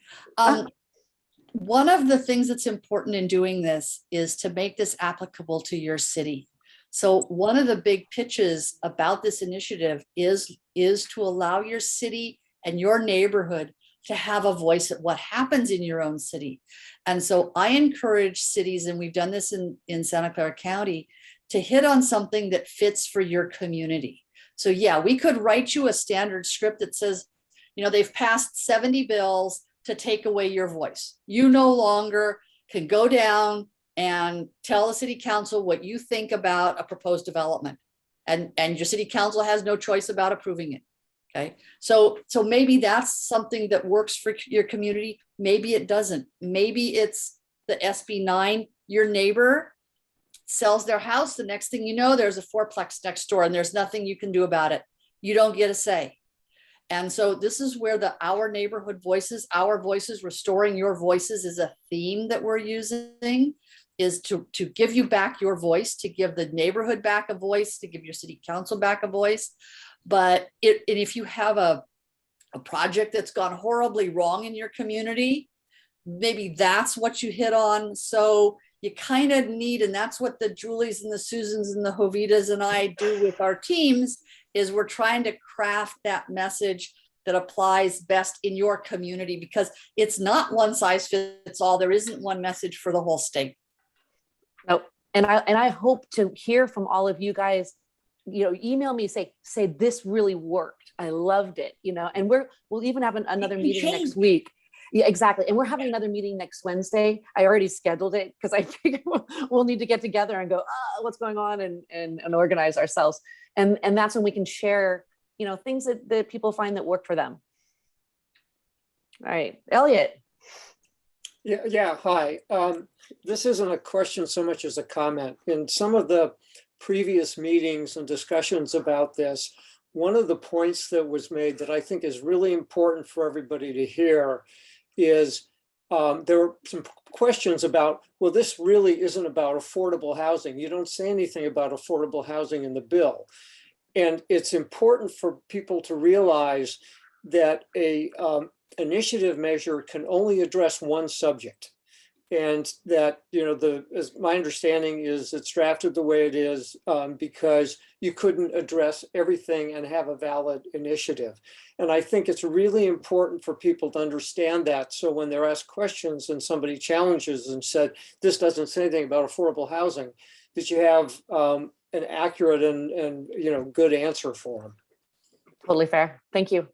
One of the things that's important in doing this is to make this applicable to your city. So one of the big pitches about this initiative is to allow your city and your neighborhood to have a voice at what happens in your own city. And so I encourage cities, and we've done this in Santa Clara County, to hit on something that fits for your community. So yeah, we could write you a standard script that says, they've passed 70 bills to take away your voice. You no longer can go down and tell the city council what you think about a proposed development. And your city council has no choice about approving it. Okay. So maybe that's something that works for your community. Maybe it doesn't. Maybe it's the SB 9, your neighbor sells their house. The next thing you know, there's a fourplex next door and there's nothing you can do about it. You don't get a say. And so this is where our neighborhood voices, our voices, restoring your voices is a theme that we're using, is to give you back your voice, to give the neighborhood back a voice, to give your city council back a voice. But if you have a project that's gone horribly wrong in your community, maybe that's what you hit on. So you kind of need, and that's what the Julies and the Susans and the Jovitas and I do with our teams, is we're trying to craft that message that applies best in your community, because it's not one size fits all. There isn't one message for the whole state. Nope. And I hope to hear from all of you guys. Email me, say this really worked. I loved it. And we'll even have another meeting next week. Yeah, exactly. And we're having another meeting next Wednesday. I already scheduled it because I figured we'll need to get together and go, what's going on, and organize ourselves. And that's when we can share, things that people find that work for them. All right, Elliot. Yeah. Hi. This isn't a question so much as a comment. In some of the previous meetings and discussions about this, one of the points that was made that I think is really important for everybody to hear is there were some questions about, well, this really isn't about affordable housing. You don't say anything about affordable housing in the bill. And it's important for people to realize that a initiative measure can only address one subject. And that, as my understanding is, it's drafted the way it is because you couldn't address everything and have a valid initiative. And I think it's really important for people to understand that. So when they're asked questions and somebody challenges and said, this doesn't say anything about affordable housing, that you have an accurate and good answer for them. Totally fair. Thank you.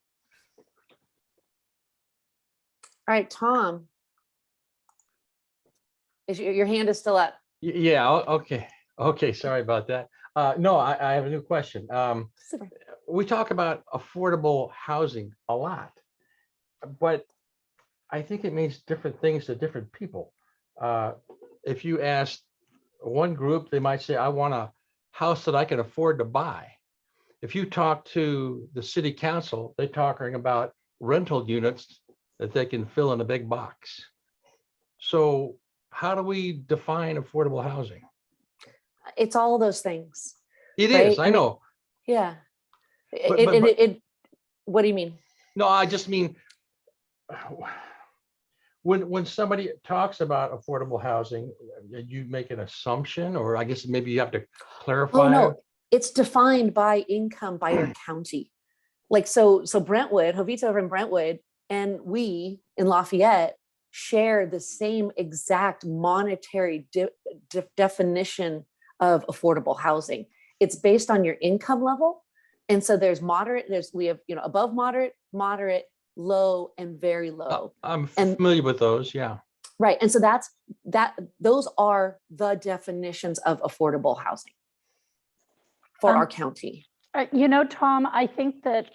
All right, Tom. Your hand is still up. Yeah, okay, sorry about that. No, I have a new question. Super. We talk about affordable housing a lot, but I think it means different things to different people. If you ask one group, they might say, I want a house that I can afford to buy. If you talk to the city council, they're talking about rental units that they can fill in a big box. So how do we define affordable housing? It's all those things. It right? is, I know. Yeah. But What do you mean? No, I just mean, when somebody talks about affordable housing, you make an assumption, or I guess maybe you have to clarify. Oh, no, it's defined by income by your county. Like, so Brentwood, Jovita over in Brentwood, and we in Lafayette share the same exact monetary definition of affordable housing. It's based on your income level. And so there's moderate, we have, above moderate, moderate, low, and very low. I'm familiar with those, yeah. Right. And so those are the definitions of affordable housing for our county. Tom, I think that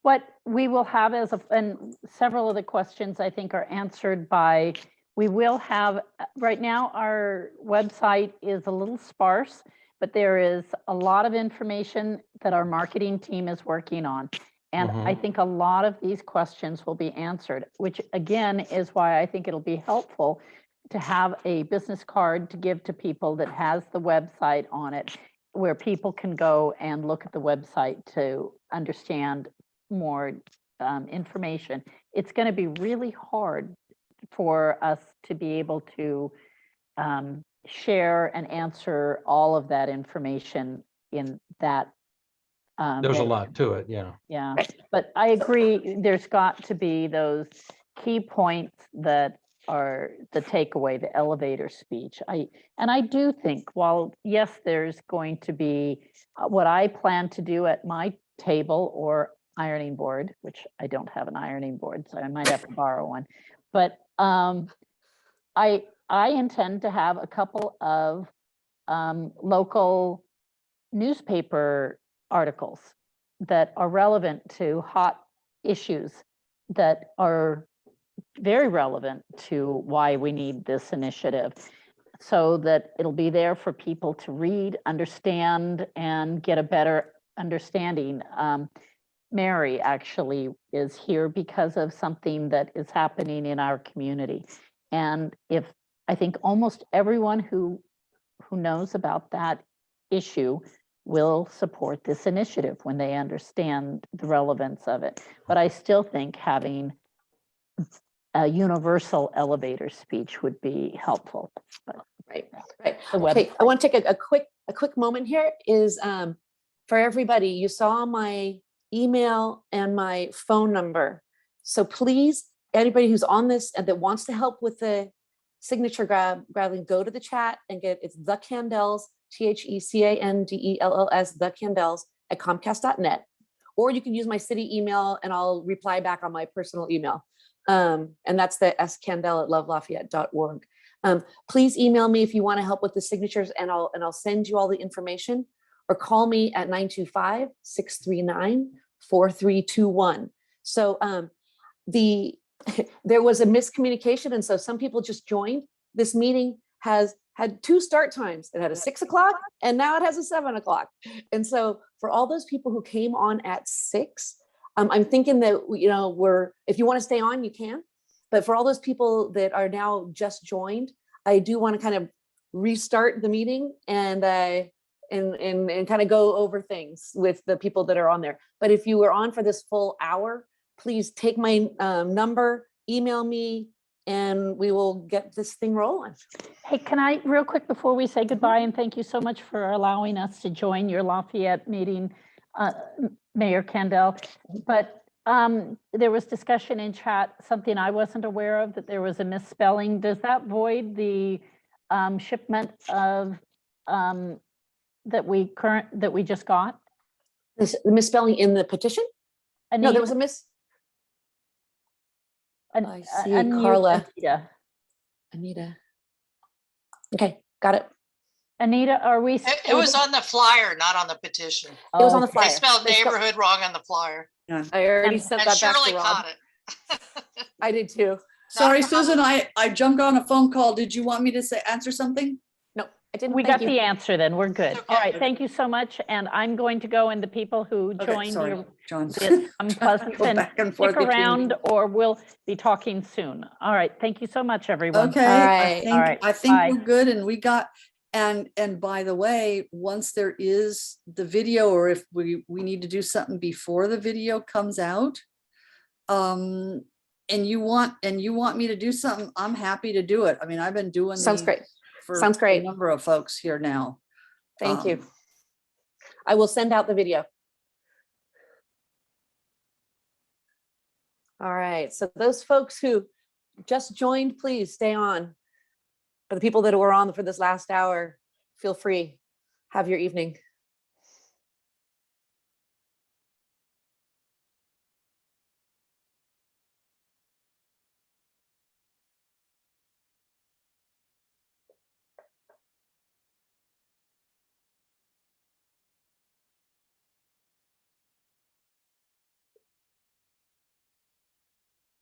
what we will have and several of the questions I think are answered by, we will have, right now our website is a little sparse, but there is a lot of information that our marketing team is working on. And I think a lot of these questions will be answered, which again is why I think it'll be helpful to have a business card to give to people that has the website on it, where people can go and look at the website to understand more information. It's going to be really hard for us to be able to share and answer all of that information in that. There's a lot to it, yeah. Yeah, but I agree, there's got to be those key points that are the takeaway, the elevator speech. I do think, while yes, there's going to be what I plan to do at my table or ironing board, which I don't have an ironing board, so I might have to borrow one. But I intend to have a couple of local newspaper articles that are relevant to hot issues that are very relevant to why we need this initiative, so that it'll be there for people to read, understand, and get a better understanding. Mary actually is here because of something that is happening in our community. And if I think almost everyone who knows about that issue will support this initiative when they understand the relevance of it. But I still think having a universal elevator speech would be helpful. But Right. Okay, I want to take a quick moment here is for everybody, you saw my email and my phone number. So please, anybody who's on this and that wants to help with the signature grabbing, go to the chat and it's the Candells, THECANDELLS, the Candells at Comcast.net. Or you can use my city email and I'll reply back on my personal email. And that's the scandell@lovelafayette.org. Please email me if you want to help with the signatures, and I'll send you all the information, or call me at 925-639-4321. So there was a miscommunication, and so some people just joined. This meeting has had two start times. It had a 6 o'clock and now it has a 7 o'clock. And so for all those people who came on at 6, I'm thinking that, if you want to stay on, you can. But for all those people that are now just joined, I do want to kind of restart the meeting and kind of go over things with the people that are on there. But if you were on for this full hour, please take my number, email me, and we will get this thing rolling. Hey, can I, real quick before we say goodbye, and thank you so much for allowing us to join your Lafayette meeting, Mayor Candell, but there was discussion in chat, something I wasn't aware of, that there was a misspelling. Does that void the shipment of that we just got? The misspelling in the petition? No, there was a I see Carla. Anita. Okay, got it. Anita, are we? It was on the flyer, not on the petition. It was on the flyer. They spelled neighborhood wrong on the flyer. I already sent And that back Shirley to Rob. caught it. I did too. Sorry, Susan, I jumped on a phone call. Did you want me to answer something? No, I didn't. We Thank got you. the answer then, we're good. Okay. All right, thank you so much. And I'm going to go, and the people who Okay, joined sorry, your John. Pleasant, Go back and forth stick between around, or we'll be talking soon. All right, thank you so much, everyone. Okay, All right. All right, I think bye. we're good, and we got, and by the way, once there is the video, or if we need to do something before the video comes out, and you want me to do something, I'm happy to do it. I mean, I've been doing Sounds these great. for Sounds great. a number of folks here now. Thank you. Um, I will send out the video. All right, so those folks who just joined, please stay on. For the people that were on for this last hour, feel free. Have your evening.